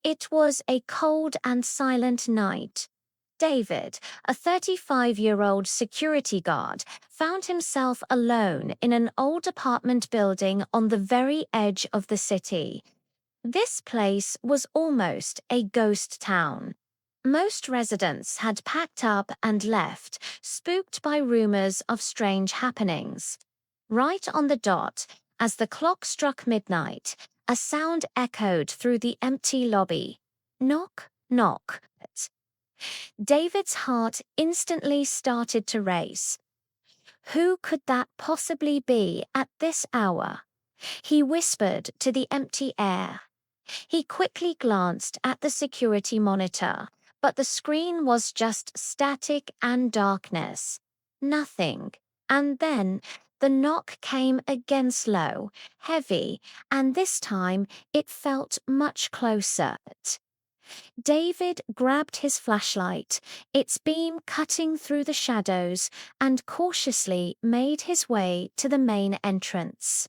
It was a cold and silent night. David, a 35-year-old security guard, found himself alone in an old apartment building on the very edge of the city. This place was almost a ghost town. Most residents had packed up and left, spooked by rumors of strange happenings. Right on the dot, as the clock struck midnight, a sound echoed through the empty lobby. Knock, knock. David's heart instantly started to race. Who could that possibly be at this hour? He whispered to the empty air. He quickly glanced at the security monitor, but the screen was just static and darkness. Nothing. And then the knock came again, slow, heavy, and this time it felt much closer. David grabbed his flashlight, its beam cutting through the shadows, and cautiously made his way to the main entrance.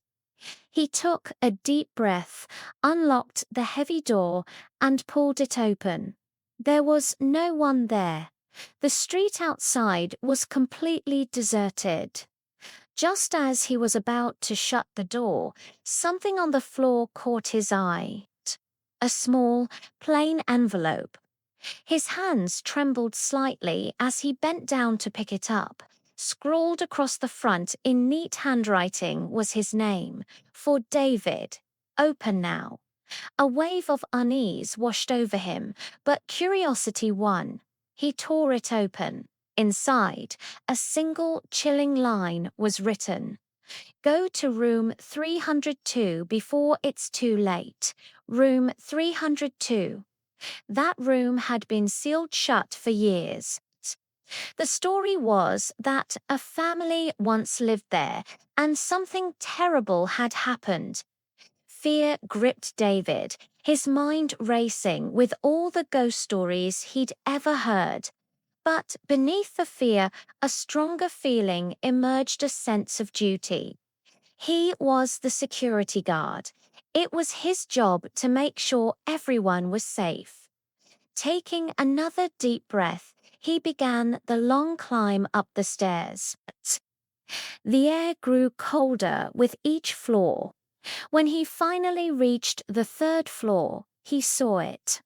He took a deep breath, unlocked the heavy door, and pulled it open. There was no one there. The street outside was completely deserted. Just as he was about to shut the door, something on the floor caught his eye. A small, plain envelope. His hands trembled slightly as he bent down to pick it up. Scrawled across the front in neat handwriting was his name, for David. Open now. A wave of unease washed over him, but curiosity won. He tore it open. Inside, a single chilling line was written. Go to room 302 before it's too late. Room 302. That room had been sealed shut for years. The story was that a family once lived there and something terrible had happened. Fear gripped David, his mind racing with all the ghost stories he'd ever heard. But beneath the fear, a stronger feeling emerged, a sense of duty. He was the security guard. It was his job to make sure everyone was safe. Taking another deep breath, he began the long climb up the stairs. The air grew colder with each floor. When he finally reached the third floor, he saw it.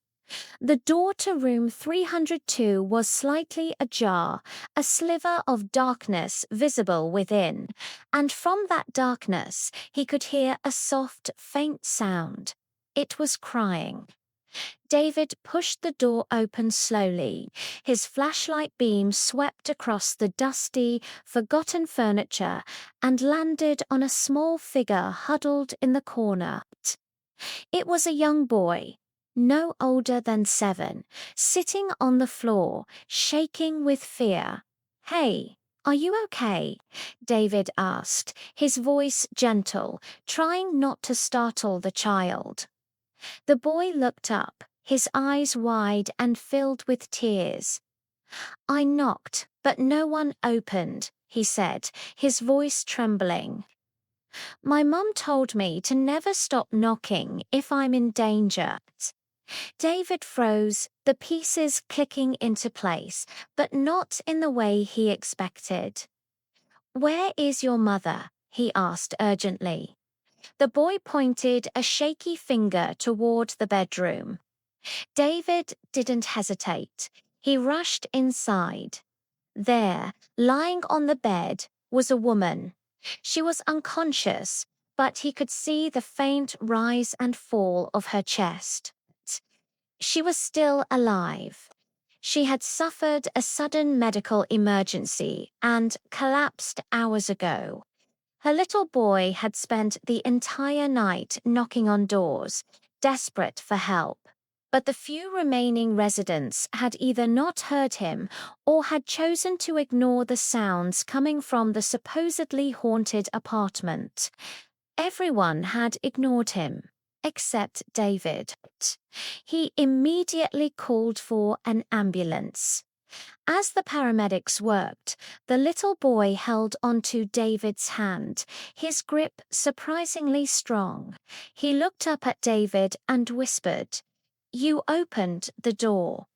The door to room 302 was slightly ajar, a sliver of darkness visible within, and from that darkness he could hear a soft, faint sound. It was crying. David pushed the door open slowly. His flashlight beam swept across the dusty, forgotten furniture and landed on a small figure huddled in the corner. It was a young boy, no older than 7, sitting on the floor, shaking with fear. "Hey, are you okay?" David asked, his voice gentle, trying not to startle the child. The boy looked up, his eyes wide and filled with tears. "I knocked, but no one opened," he said, his voice trembling. "My mum told me to never stop knocking if I'm in danger." David froze, the pieces clicking into place, but not in the way he expected. "Where is your mother?" he asked urgently. The boy pointed a shaky finger toward the bedroom. David didn't hesitate. He rushed inside. There, lying on the bed, was a woman. She was unconscious, but he could see the faint rise and fall of her chest. She was still alive. She had suffered a sudden medical emergency and collapsed hours ago. Her little boy had spent the entire night knocking on doors, desperate for help. But the few remaining residents had either not heard him or had chosen to ignore the sounds coming from the supposedly haunted apartment. Everyone had ignored him, except David. He immediately called for an ambulance. As the paramedics worked, the little boy held onto David's hand, his grip surprisingly strong. He looked up at David and whispered, You opened the door.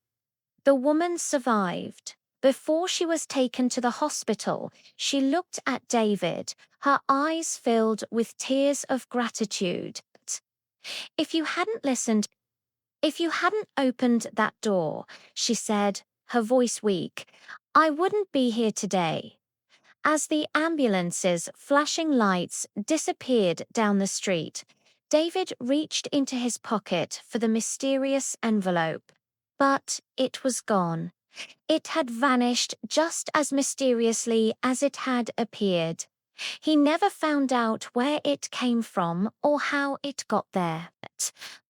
The woman survived. Before she was taken to the hospital, she looked at David, her eyes filled with tears of gratitude. If you hadn't listened, if you hadn't opened that door, she said, her voice weak, I wouldn't be here today. As the ambulance's flashing lights disappeared down the street, David reached into his pocket for the mysterious envelope. But it was gone. It had vanished just as mysteriously as it had appeared. He never found out where it came from or how it got there.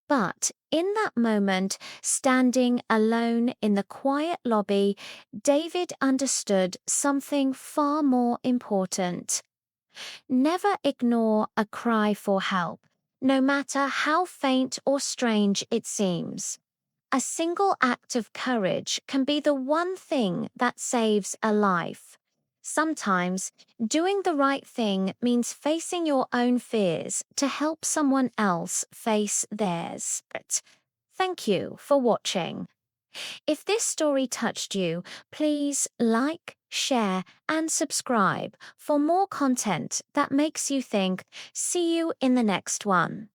But in that moment, standing alone in the quiet lobby, David understood something far more important. Never ignore a cry for help, no matter how faint or strange it seems. A single act of courage can be the one thing that saves a life. Sometimes, doing the right thing means facing your own fears to help someone else face theirs. Thank you for watching. If this story touched you, please like, share, and subscribe for more content that makes you think. See you in the next one.